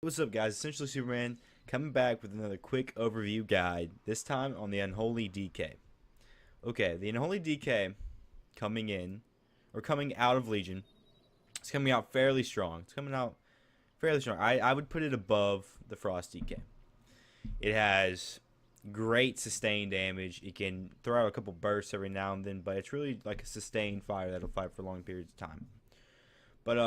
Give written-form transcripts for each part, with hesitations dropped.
What's up, guys? Essentially Superman coming back with another quick overview guide, this time on the Unholy DK. Okay, the Unholy DK coming in, or coming out of Legion, it's coming out fairly strong. It's coming out fairly strong. I would put it above the Frost DK. It has great sustained damage. It can throw out a couple bursts every now and then, but it's really like a sustained fire that'll fight for long periods of time. But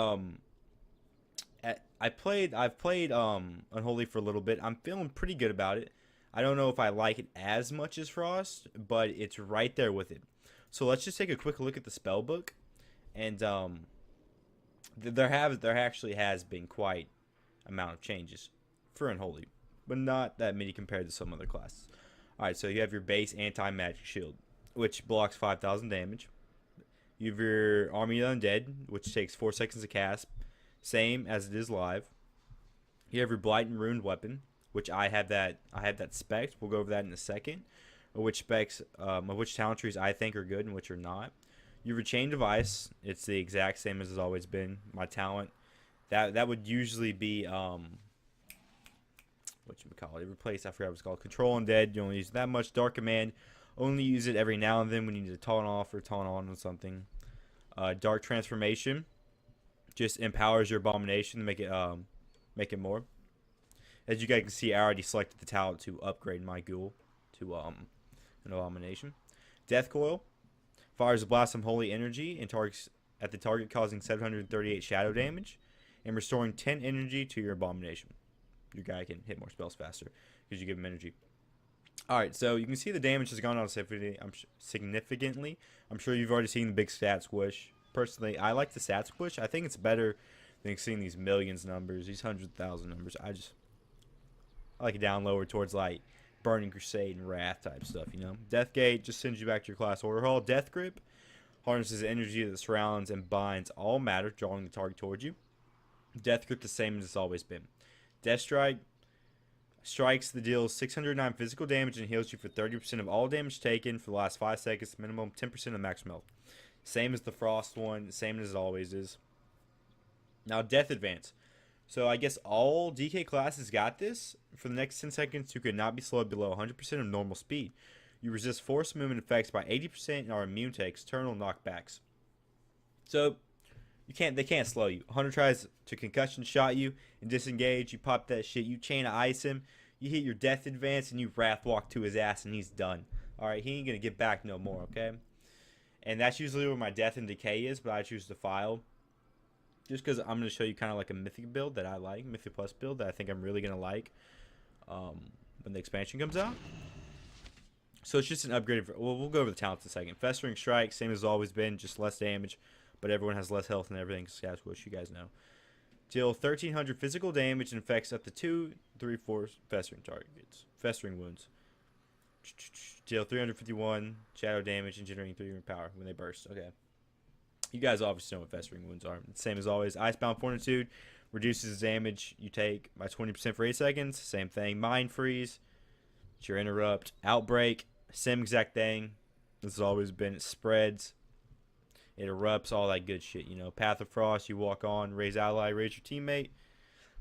I've played Unholy for a little bit. I'm feeling pretty good about it. I don't know if I like it as much as Frost, but it's right there with it. So let's just take a quick look at the spell book, and there actually has been quite amount of changes for Unholy, but not that many compared to some other classes. All right, so you have your base anti-magic shield, which blocks 5,000 damage. You have your Army of Undead, which takes 4 seconds to cast, same as it is live. You have your Blight and Ruined weapon, which I have that spec. We'll go over that in a second. Which specs, which talent trees I think are good and which are not. You have your Chain Device. It's the exact same as it's always been. My talent, that would usually be what you would call it. Replace, I forgot what it's called. Control Undead. You only use that much. Dark Command. Only use it every now and then when you need to taunt off or taunt on something. Dark Transformation just empowers your abomination to make it more. As you guys can see, I already selected the talent to upgrade my ghoul to an abomination. Death Coil fires a blast of holy energy and targets at the target, causing 738 shadow damage and restoring 10 energy to your abomination. Your guy can hit more spells faster because you give him energy. Alright, so you can see the damage has gone down significantly. I'm sure you've already seen the big stat squish. Personally, I like the stat squish. I think it's better than seeing these millions numbers, these 100,000 numbers. I like it down lower towards like Burning Crusade and Wrath type stuff, you know. Death Gate just sends you back to your class order hall. Death Grip harnesses the energy that surrounds and binds all matter, drawing the target towards you. Death Grip the same as it's always been. Death Strike strikes that deals 609 physical damage and heals you for 30% of all damage taken for the last 5 seconds, minimum 10% of maximum health. Same as the Frost one, same as it always is. Now, Death Advance. So I guess all DK classes got this. For the next 10 seconds, you could not be slowed below 100% of normal speed. You resist force movement effects by 80% and are immune to external knockbacks. So they can't slow you. Hunter tries to concussion shot you and disengage. You pop that shit. You chain of ice him. You hit your Death Advance and you Wrath Walk to his ass and he's done. Alright, he ain't gonna get back no more, okay? And that's usually where my Death and Decay is, but I choose to file. Just because I'm going to show you kind of like a Mythic build that I like. Mythic Plus build that I think I'm really going to like when the expansion comes out. So it's just an upgrade. We'll go over the talents in a second. Festering Strike, same as it's always been, just less damage. But everyone has less health and everything. Scat Squish, you guys know. Deal 1,300 physical damage and affects up to 2, 3, 4 Festering targets. Festering Wounds. Deal 351 shadow damage and generating 300 power when they burst. Okay. You guys obviously know what Festering Wounds are. Same as always. Icebound Fortitude reduces damage you take by 20% for 8 seconds. Same thing. Mind Freeze. It's your Interrupt. Outbreak. Same exact thing. This has always been. It spreads. It erupts. All that good shit. You know. Path of Frost. You walk on. Raise ally. Raise your teammate.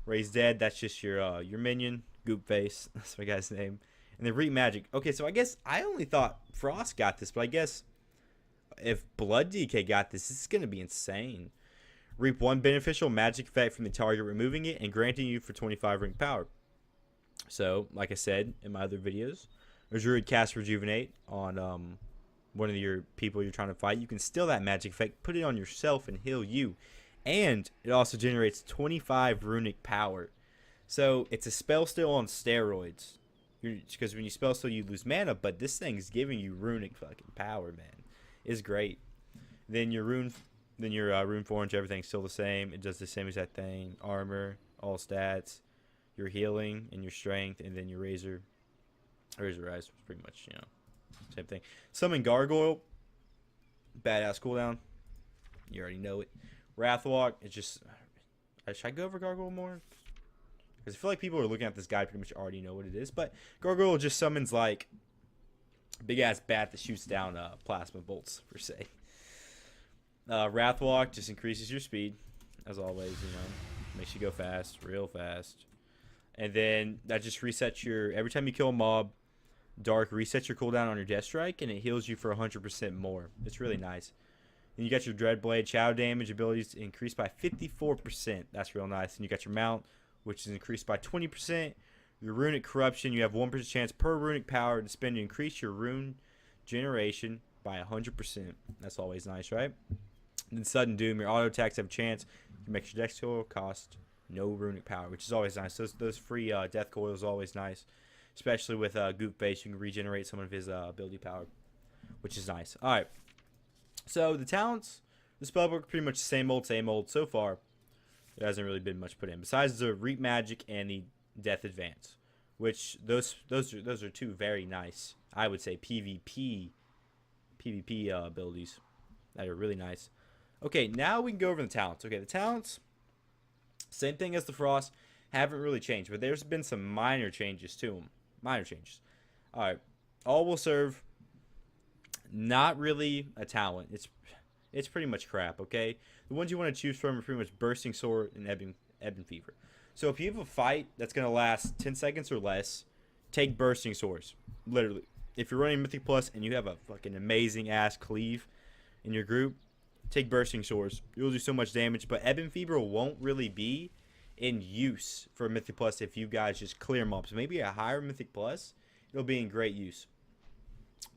Raise dead. That's just your minion. Goop Face. That's my guy's name. And then Reap Magic. Okay, so I guess I only thought Frost got this, but I guess if Blood DK got this, this is going to be insane. Reap 1 beneficial magic effect from the target, removing it and granting you for 25 ring power. So, like I said in my other videos, a Druid cast Rejuvenate on one of your people you're trying to fight. You can steal that magic effect, put it on yourself, and heal you. And it also generates 25 runic power. So, it's a spell steal on steroids. Because when you spell steal, you lose mana, but this thing's giving you runic fucking power, man. It's great. Then your rune forge, everything's still the same. It does the same exact thing. Armor, all stats, your healing and your strength, and then your razor eyes, pretty much, you know, same thing. Summon Gargoyle, badass cooldown. You already know it. Wrathwalk, it's just. Should I go over Gargoyle more? Because I feel like people are looking at this guy pretty much already know what it is. But Gargoyle just summons like big ass bat that shoots down plasma bolts per se. Wrathwalk just increases your speed, as always. You know, makes you go fast, real fast. And then that just resets your, every time you kill a mob, Dark resets your cooldown on your Death Strike, and it heals you for 100% more. It's really nice. And you got your Dreadblade, Shadow damage abilities increased by 54%. That's real nice. And you got your Mount, which is increased by 20%. Your Runic Corruption, you have 1% chance per runic power to spend to increase your rune generation by 100%. That's always nice, right? And then Sudden Doom, your auto attacks have a chance. You make your dex total cost no runic power, which is always nice. Those free death coils are always nice. Especially with Goop Face, you can regenerate some of his ability power, which is nice. Alright. So, the talents, the spellbook, pretty much the same old so far. There hasn't really been much put in. Besides the Reap Magic and the Death Advance. Which, those are two very nice, I would say, PvP abilities. That are really nice. Okay, now we can go over the talents. Okay, the talents, same thing as the Frost, haven't really changed. But there's been some minor changes to them. Minor changes. Alright. All will serve. Not really a talent. It's pretty much crap, okay? The ones you want to choose from are pretty much Bursting Sword and Ebon Fever. So if you have a fight that's going to last 10 seconds or less, take Bursting Swords. Literally. If you're running Mythic Plus and you have a fucking amazing ass cleave in your group, take Bursting Swords. You'll do so much damage, but Ebon Fever won't really be in use for Mythic Plus if you guys just clear mobs. Maybe a higher Mythic Plus, it'll be in great use.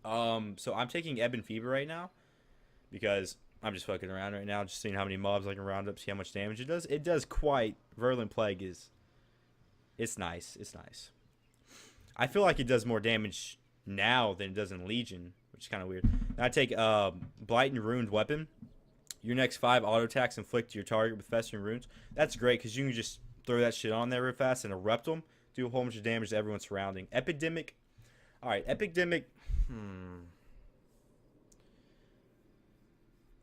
So I'm taking Ebon Fever right now because I'm just fucking around right now, just seeing how many mobs I can round up, see how much damage it does. It does quite. Virulent Plague it's nice. It's nice. I feel like it does more damage now than it does in Legion, which is kind of weird. Now I take Blight and Ruined Weapon. Your next 5 auto attacks inflict your target with Festering Runes. That's great because you can just throw that shit on there real fast and erupt them. Do a whole bunch of damage to everyone surrounding. Epidemic. Alright, Epidemic.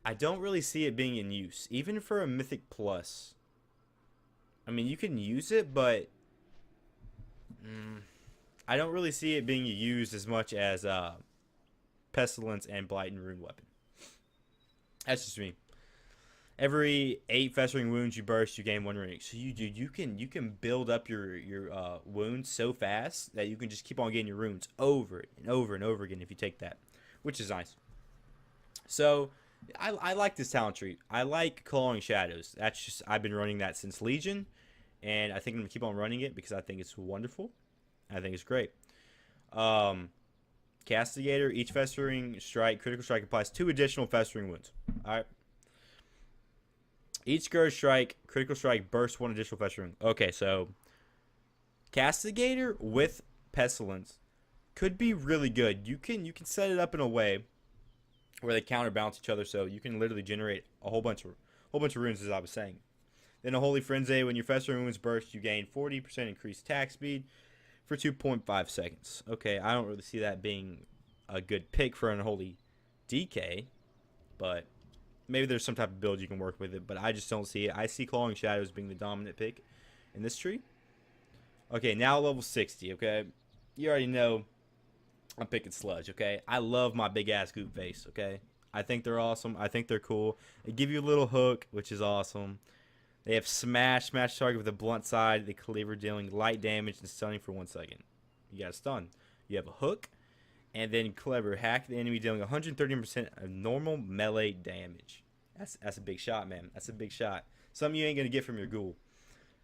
I don't really see it being in use. Even for a Mythic Plus. I mean, you can use it, but I don't really see it being used as much as Pestilence and Blight and Ruined Weapon. That's just me. Every 8 festering wounds you burst, you gain 1 runic. So you can build up your wounds so fast that you can just keep on getting your runes over and over and over again if you take that, which is nice. So I like this talent tree. I like Clawing Shadows. That's just, I've been running that since Legion, and I think I'm gonna keep on running it because I think it's wonderful. I think it's great. Castigator, each festering strike, critical strike applies 2 additional festering wounds. Alright. Each Scourge strike, critical strike bursts 1 additional festering. Okay, so Castigator with Pestilence could be really good. You can set it up in a way where they counterbalance each other, so you can literally generate a whole bunch of runes, as I was saying. Then a Holy Frenzy, when your festering wounds burst, you gain 40% increased attack speed for 2.5 seconds. Okay, I don't really see that being a good pick for Unholy DK, but maybe there's some type of build you can work with it, but I just don't see it. I see Clawing Shadows being the dominant pick in this tree. Okay, now level 60, okay? You already know I'm picking Sludge, okay? I love my big-ass Goop Face, okay? I think they're awesome. I think they're cool. They give you a little hook, which is awesome. They have smash target with a blunt side. They cleaver, dealing light damage and stunning for 1 second. You got a stun. You have a hook, and then clever, hack the enemy, dealing 130% of normal melee damage. That's a big shot, man. That's a big shot. Something you ain't gonna get from your ghoul,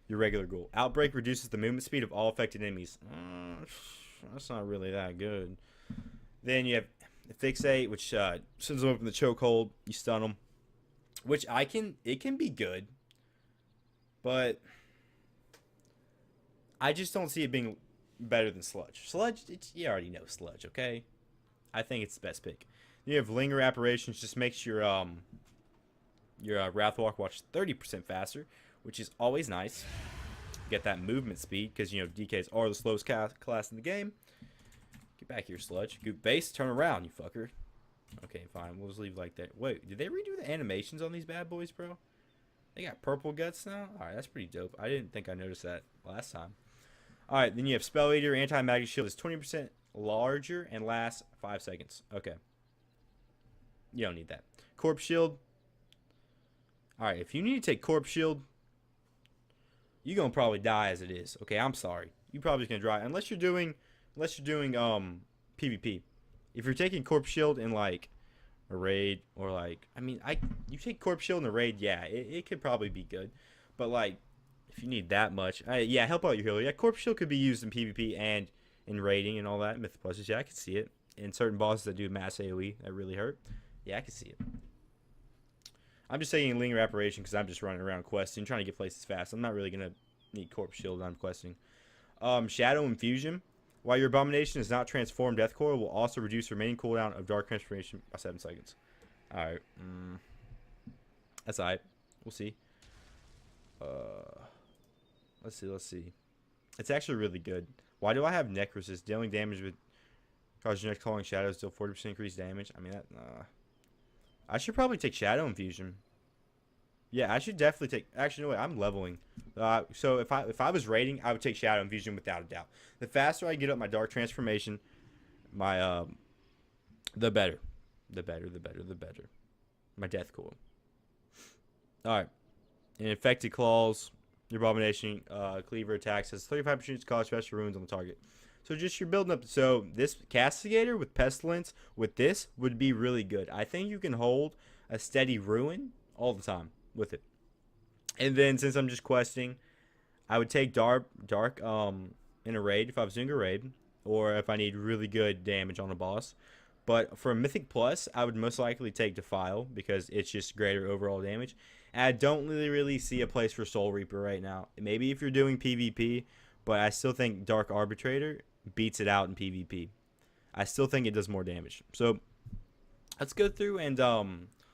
your regular ghoul. Outbreak reduces the movement speed of all affected enemies. That's not really that good. Then you have Fixate, which sends them up in the chokehold. You stun them, which it can be good. But I just don't see it being better than Sludge. Sludge, you already know Sludge, okay? I think it's the best pick. You have Linger Apparitions, just makes your Wrathwalk watch 30% faster, which is always nice. Get that movement speed, because, you know, DKs are the slowest class in the game. Get back here, Sludge. Goop Base, turn around, you fucker. Okay, fine. We'll just leave like that. Wait, did they redo the animations on these bad boys, bro? They got purple guts now? Alright, that's pretty dope. I didn't think I noticed that last time. Alright, then you have Spell Eater. Anti-Magic Shield is 20% larger and lasts 5 seconds. Okay. You don't need that. Corpse Shield. Alright, if you need to take Corpse Shield, you're gonna probably die as it is. Okay, I'm sorry. You probably just gonna die unless you're doing PvP. If you're taking Corpse Shield in like a raid or like you take Corpse Shield in a raid, yeah, it could probably be good. But like if you need that much, yeah, help out your healer. Yeah, Corpse Shield could be used in PvP and in raiding and all that. Mythic Pluses, yeah, I can see it. In certain bosses that do mass AoE that really hurt. Yeah, I can see it. I'm just saying Linger Apparition because I'm just running around questing, trying to get places fast. I'm not really going to need Corpse Shield when I'm questing. Shadow Infusion. While your Abomination is not transformed, Death Coil will also reduce remaining cooldown of Dark Transformation by 7 seconds. Alright. That's alright. We'll see. Let's see. It's actually really good. Why do I have Necrosis? Dealing damage with cause your next calling shadows deal 40% increased damage. I mean that I should probably take Shadow Infusion. Yeah, I should definitely take. Actually, no way. I'm leveling. So if I was raiding, I would take Shadow Infusion without a doubt. The faster I get up my Dark Transformation, my the better. The better. My Death Coil. All right. In Infected Claws, your Abomination Cleaver attacks has 35% to cause special wounds on the target. So just you're building up. So this Castigator with Pestilence with this would be really good. I think you can hold a steady ruin all the time with it. And then since I'm just questing, I would take dark in a raid if I was doing a raid, or if I need really good damage on a boss. But for a Mythic Plus, I would most likely take Defile because it's just greater overall damage. And I don't really see a place for Soul Reaper right now. Maybe if you're doing PvP, but I still think Dark Arbitrator beats it out in PvP. I still think it does more damage. So let's go through and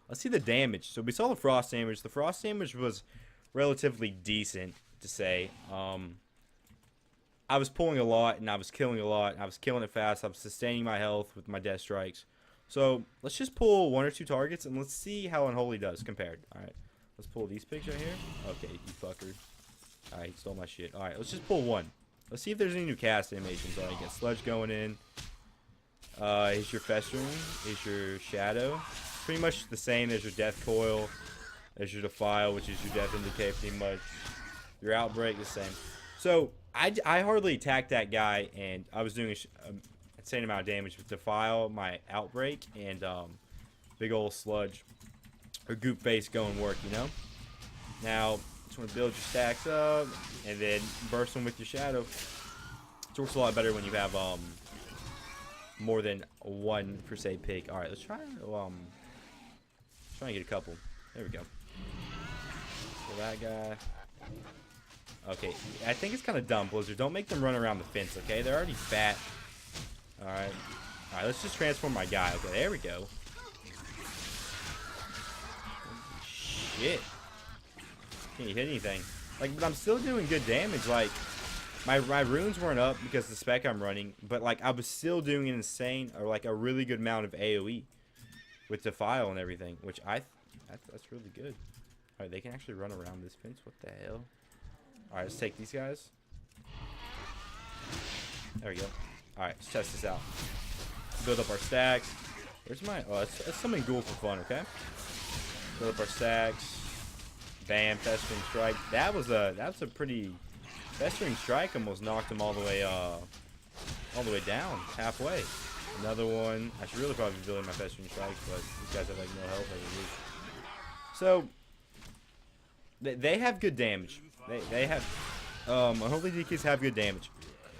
let's see the damage. So we saw the frost damage. The frost damage was relatively decent to say. I was pulling a lot and I was killing a lot. I was killing it fast. I was sustaining my health with my death strikes. So let's just pull 1 or 2 targets and let's see how Unholy does compared. Alright. Let's pull these pigs right here. Okay, you fucker. Alright, he stole my shit. Alright, let's just pull 1. Let's see if there's any new cast animations. Alright, get Sludge going in. Here's your Festering. Here's your Shadow. Pretty much the same as your Death Coil. There's your Defile, which is your Death Indicate pretty much. Your Outbreak, the same. So, I hardly attacked that guy, and I was doing an insane amount of damage with Defile, my Outbreak, and big old Sludge. Or Goop Face going work, you know? Now, just want to build your stacks up, and then burst them with your Shadow. It works a lot better when you have more than 1 per se pig. All right, let's try and get a couple. There we go. So that guy. Okay, I think it's kind of dumb, Blizzard. Don't make them run around the fence, okay? They're already fat. All right, let's just transform my guy. Okay, there we go. Shit. Can't hit anything. Like, but I'm still doing good damage. Like, my runes weren't up because of the spec I'm running, but like I was still doing an insane or like a really good amount of AoE with Defile and everything, which that's really good. All right, they can actually run around this fence. What the hell? All right, let's take these guys. There we go. All right, let's test this out. Build up our stacks. Where's my? Oh, that's something cool for fun. Okay. Build up our stacks. Bam, Festering Strike. That's a pretty. Festering Strike almost knocked him all the way down, halfway. Another one. I should really probably be building my Festering Strike, but these guys have like no health. So they have good damage. They have Unholy DKs have good damage.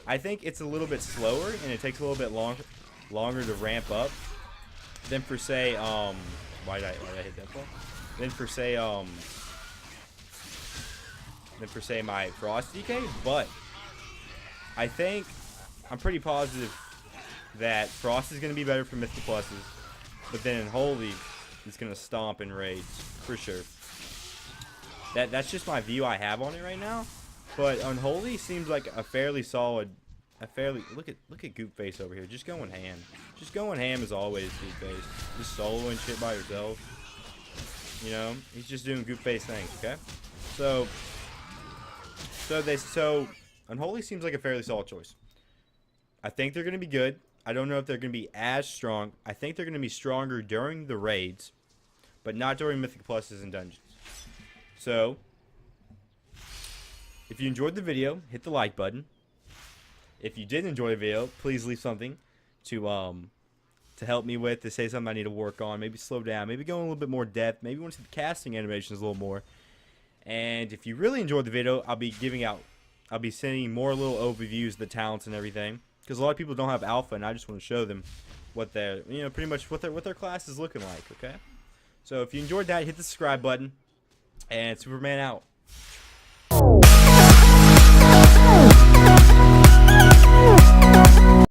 I think it's a little bit slower and it takes a little bit longer to ramp up than for say why did I hit that ball? Than for say my Frost DK, but I think I'm pretty positive that Frost is going to be better for Mythic Pluses, but then Unholy is going to stomp in raids for sure. That's just my view I have on it right now, but Unholy seems like a fairly solid, look at Goop Face over here, just going ham. Just going ham as always, Goop Face. Just soloing shit by yourself. You know, he's just doing Goop Face things, okay? So Unholy seems like a fairly solid choice. I think they're going to be good. I don't know if they're going to be as strong. I think they're going to be stronger during the raids, but not during Mythic Pluses and dungeons. So If you enjoyed the video, hit the like button. If you did enjoy the video, please leave something to help me with, to say something I need to work on, maybe slow down, maybe go in a little bit more depth, maybe want to see the casting animations a little more. And if you really enjoyed the video, I'll be sending more little overviews of the talents and everything, because a lot of people don't have alpha, and I just want to show them what their, pretty much what their class is looking like. Okay, so if you enjoyed that, hit the subscribe button, and Superman out.